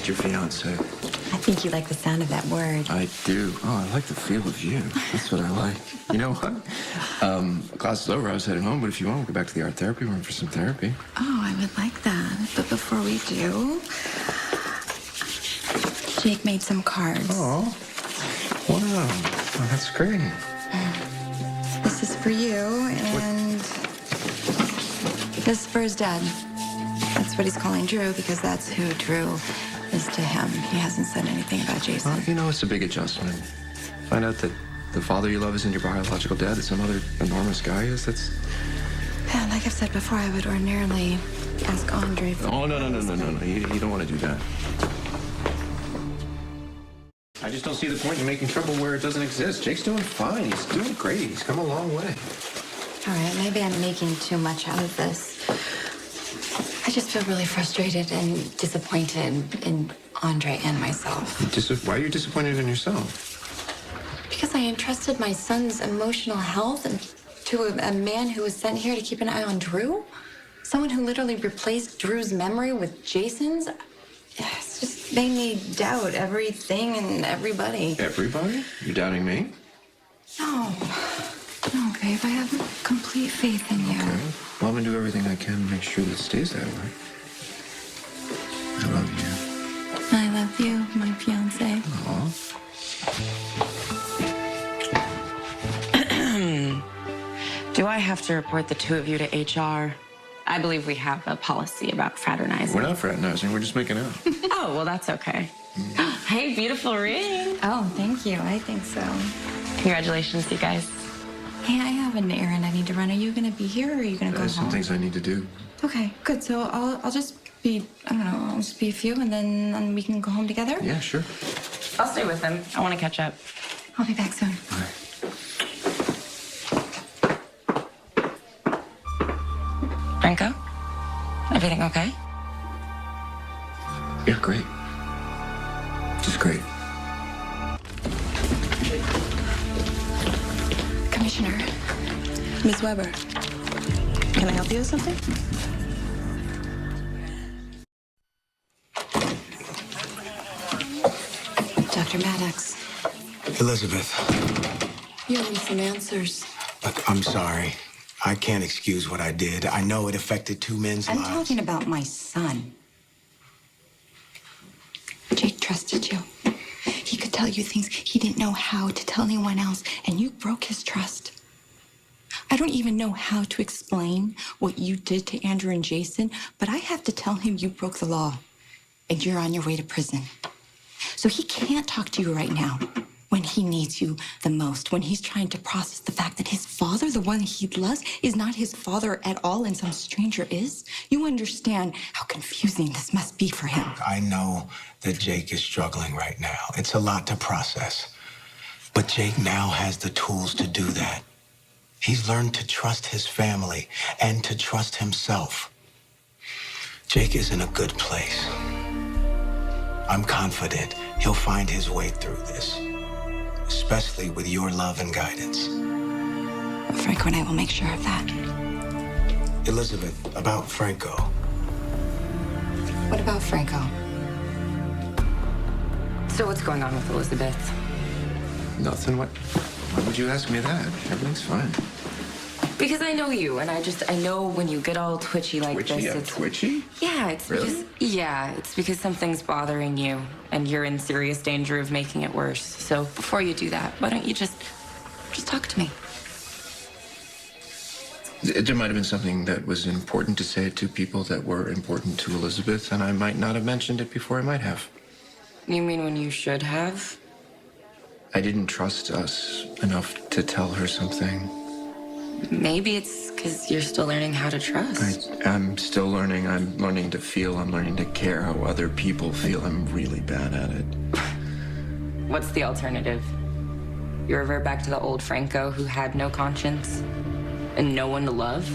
just your fiance. I think you like the sound of that word. I do. Oh, I like the feel of you. That's what I like. You know what? Class is over. I was heading home, but if you want, we'll go back to the art therapy room for some therapy. Oh, I would like that. But before we do, Jake made some cards. Oh, wow. Oh, that's great. This is for you, and this is for his dad. That's what he's calling Drew, because that's who Drew is to him. He hasn't said anything about Jason. Well, you know, it's a big adjustment. Find out that the father you love isn't your biological dad, that some other enormous guy is. That's... Yeah, like I've said before, I would ordinarily ask Andre for... Oh, no. You don't want to do that. I just don't see the point in making trouble where it doesn't exist. Jake's doing fine. He's doing great. He's come a long way. All right, maybe I'm making too much out of this. I just feel really frustrated and disappointed in Andre and myself. Why are you disappointed in yourself? Because I entrusted my son's emotional health to a man who was sent here to keep an eye on Drew? Someone who literally replaced Drew's memory with Jason's? It's just made me doubt everything and everybody. Everybody? You're doubting me? No, babe, I have complete faith in you. Okay. Well, I'm gonna do everything I can to make sure that it stays that way. I love you. I love you, my fiance. Aw. Do I have to report the two of you to HR? I believe we have a policy about fraternizing. We're not fraternizing. We're just making out. Oh, well, that's okay. Hey, beautiful ring. Oh, thank you. I think so. Congratulations, you guys. Hey, I have an errand I need to run. Are you going to be here or are you going to go There's home? some things I need to do. Okay, good. So I'll just be, I don't know, I'll just be a few and then we can go home together? Yeah, sure. I'll stay with him. I want to catch up. I'll be back soon. All right. Franco? Everything okay? Yeah, great. Just great. Commissioner, Ms. Weber, can I help you with something? Dr. Maddox, Elizabeth, you owe me some answers. look, I'm sorry. I can't excuse what I did. I know it affected two men's I'm lives. talking about my son. Jake trusted you. He could tell you things he didn't know how to tell anyone else, and you broke his trust. I don't even know how to explain what you did to Andrew and Jason, but I have to tell him you broke the law, and you're on your way to prison. So he can't talk to you right now when he needs you the most, when he's trying to process the fact that his father, the one he loves, is not his father at all and some stranger is. You understand how confusing this must be for him. I know that Jake is struggling right now. It's a lot to process. But Jake now has the tools to do that. He's learned to trust his family and to trust himself. Jake is in a good place. I'm confident he'll find his way through this, especially with your love and guidance. Franco and I will make sure of that. Elizabeth, about Franco. What about Franco? So what's going on with Elizabeth? Nothing. Why would you ask me that? Everything's fine. Because I know you, and I know when you get all twitchy like Twitchy? this. I'm It's twitchy? Yeah, it's Really? it's because something's bothering you, and you're in serious danger of making it worse. So before you do that, why don't you just talk to me? There might have been something that was important to say to people that were important to Elizabeth, and I might not have mentioned it before I might have. You mean when you should have? I didn't trust us enough to tell her something. Maybe it's because you're still learning how to trust. I'm still learning. I'm learning to feel. I'm learning to care how other people feel. I'm really bad at it. What's the alternative? You revert back to the old Franco who had no conscience and no one to love?